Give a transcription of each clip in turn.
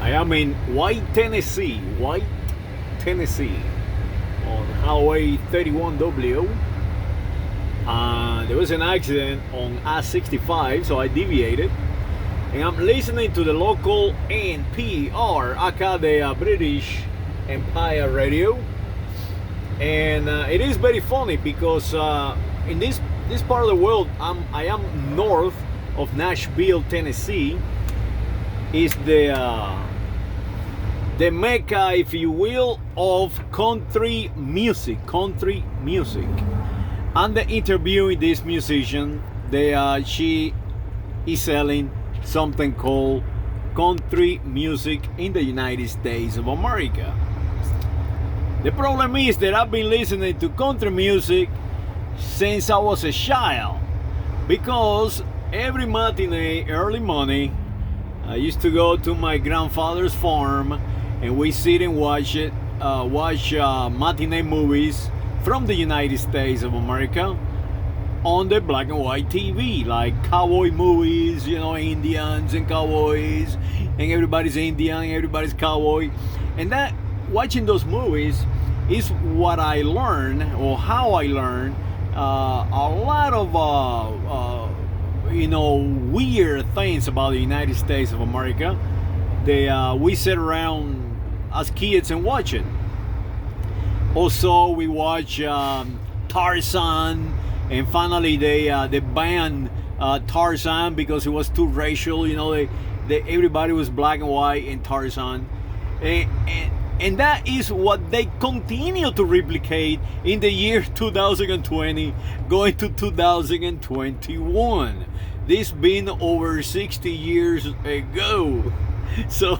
I am in White, Tennessee, on Highway 31W. There was an accident on I-65, so I deviated. And I'm listening to the local NPR, aka the British Empire Radio. And it is very funny because in this part of the world, I am north of Nashville, Tennessee. Is the mecca, if you will, of country music. And the interviewing this musician, she is selling something called country music in the United States of America. The problem is that I've been listening to country music since I was a child, because every matinee, early morning, I used to go to my grandfather's farm and we sit and watch matinee movies from the United States of America on the black and white TV, like cowboy movies, Indians and cowboys, and everybody's Indian, everybody's cowboy. And that, watching those movies is what I learned, or how I learned a lot of weird things about the United States of America. We sit around as kids and watch it. Also, we watch Tarzan, and finally they banned Tarzan because it was too racial. Everybody was black and white in Tarzan, and that is what they continue to replicate in the year 2020, going to 2021. This been over 60 years ago. So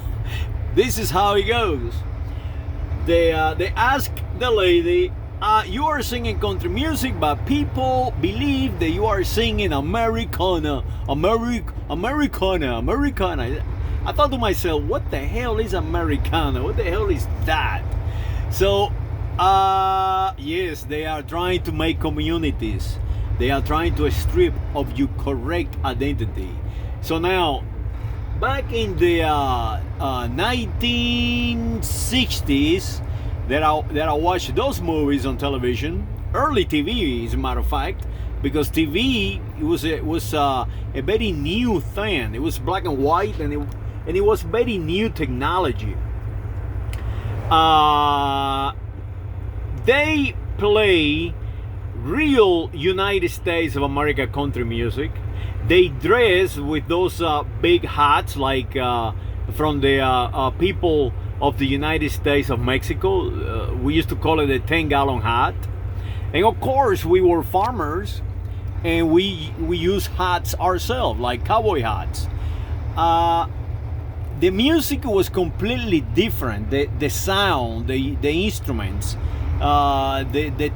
this is how it goes. They ask the lady, you are singing country music, but people believe that you are singing Americana. I thought to myself, what the hell is Americana? What the hell is that? So, yes, they are trying to make communities. They are trying to strip of your correct identity. So now, back in the 1960s, that I watched those movies on television, early TV, as a matter of fact, because TV was a very new thing. It was black and white, and it was very new technology. They play real United States of America country music. They dress with those big hats, like from the people of the United States of Mexico. We used to call it a 10-gallon hat. And of course, we were farmers, and we use hats ourselves, like cowboy hats. The music was completely different. The sound, the instruments, the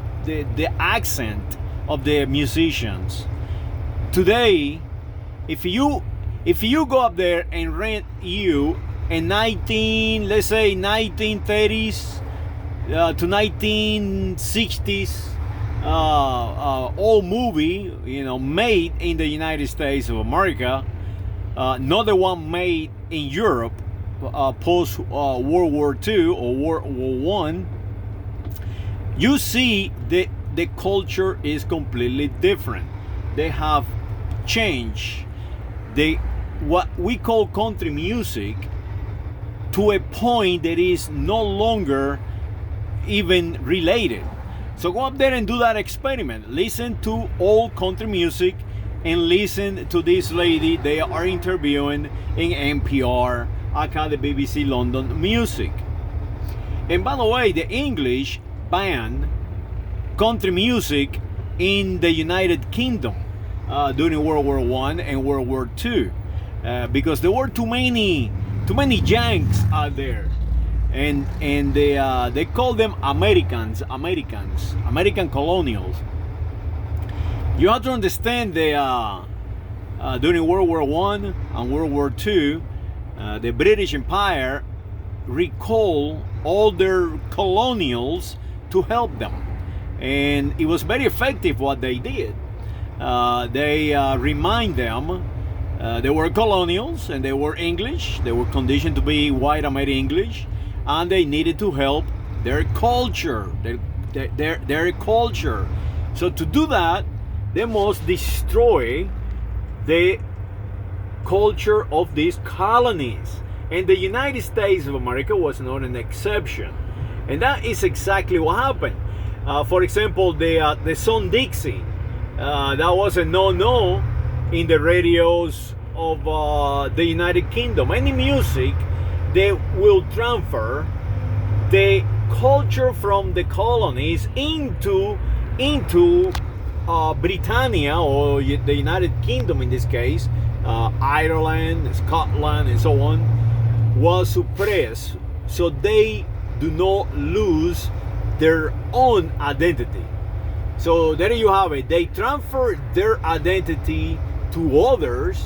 accent of the musicians. Today, if you go up there and rent you a 1930s to 1960s old movie, made in the United States of America, not the one made in Europe post World War II or World War I, you see the culture is completely different. They have changed what we call country music to a point that is no longer even related. So go up there and do that experiment. Listen to old country music and listen to this lady they are interviewing in NPR, aka the BBC London Music. And by the way, the English banned country music in the United Kingdom during World War I and World War II because there were too many Yanks out there, and they call them American colonials. You have to understand that during World War I and World War II, the British Empire recalled all their colonials to help them, and it was very effective what they did. They remind them They were colonials and they were English. They were conditioned to be white American English, and they needed to help their culture, their culture. So to do that, they must destroy the culture of these colonies. And the United States of America was not an exception. And that is exactly what happened. For example, the song Dixie, that was a no-no in the radios of the United Kingdom. Any music that will transfer the culture from the colonies into Britannia, or the United Kingdom in this case, Ireland, Scotland, and so on, was suppressed, so they do not lose their own identity. So there you have it. They transfer their identity to others,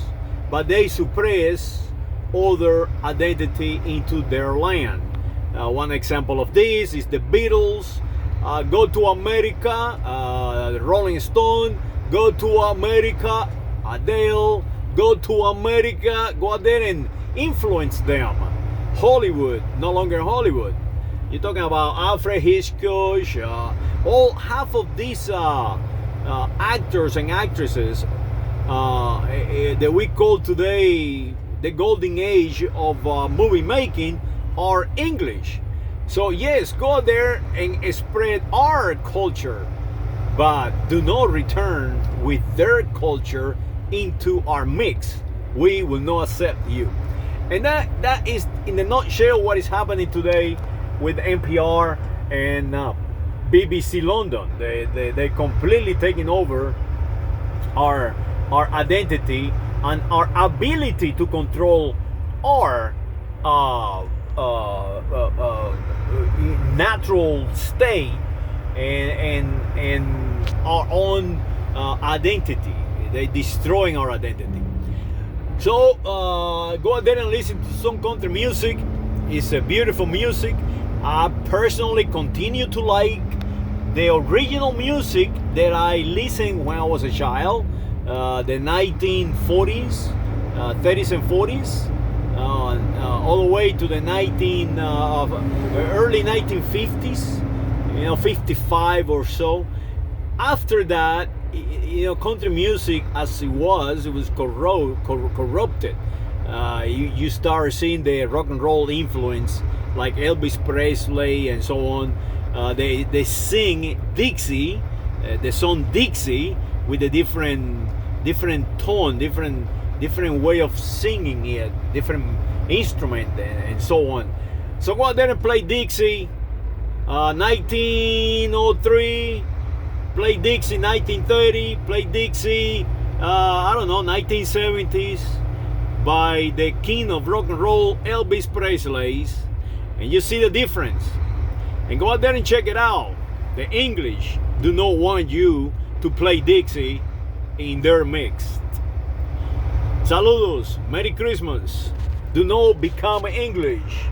but they suppress other identity into their land. One example of this is the Beatles. Go to America, Rolling Stone. Go to America, Adele. Go to America, go out there and influence them. Hollywood, no longer Hollywood. You're talking about Alfred Hitchcock, half of these actors and actresses that we call today the golden age of movie making are English. So yes, go there and spread our culture, but do not return with their culture into our mix. We will not accept you. And that is in a nutshell what is happening today with NPR and BBC London. They completely taking over our identity and our ability to control our natural state and our own identity. They're destroying our identity. So go out there and listen to some country music. It's a beautiful music. I personally continue to like the original music that I listened when I was a child, the 1940s, 30s and 40s, all the way to the early 1950s, 55 or so. After that, country music as it was corrupted. You start seeing the rock and roll influence, like Elvis Presley and so on. They sing Dixie, the song Dixie, with a different tone, different way of singing it, different instrument and so on. So go out there and play Dixie. 1903. Play Dixie 1930, play Dixie, 1970s, by the king of rock and roll, Elvis Presley, and you see the difference. And go out there and check it out. The English do not want you to play Dixie in their mix. Saludos, Merry Christmas. Do not become English.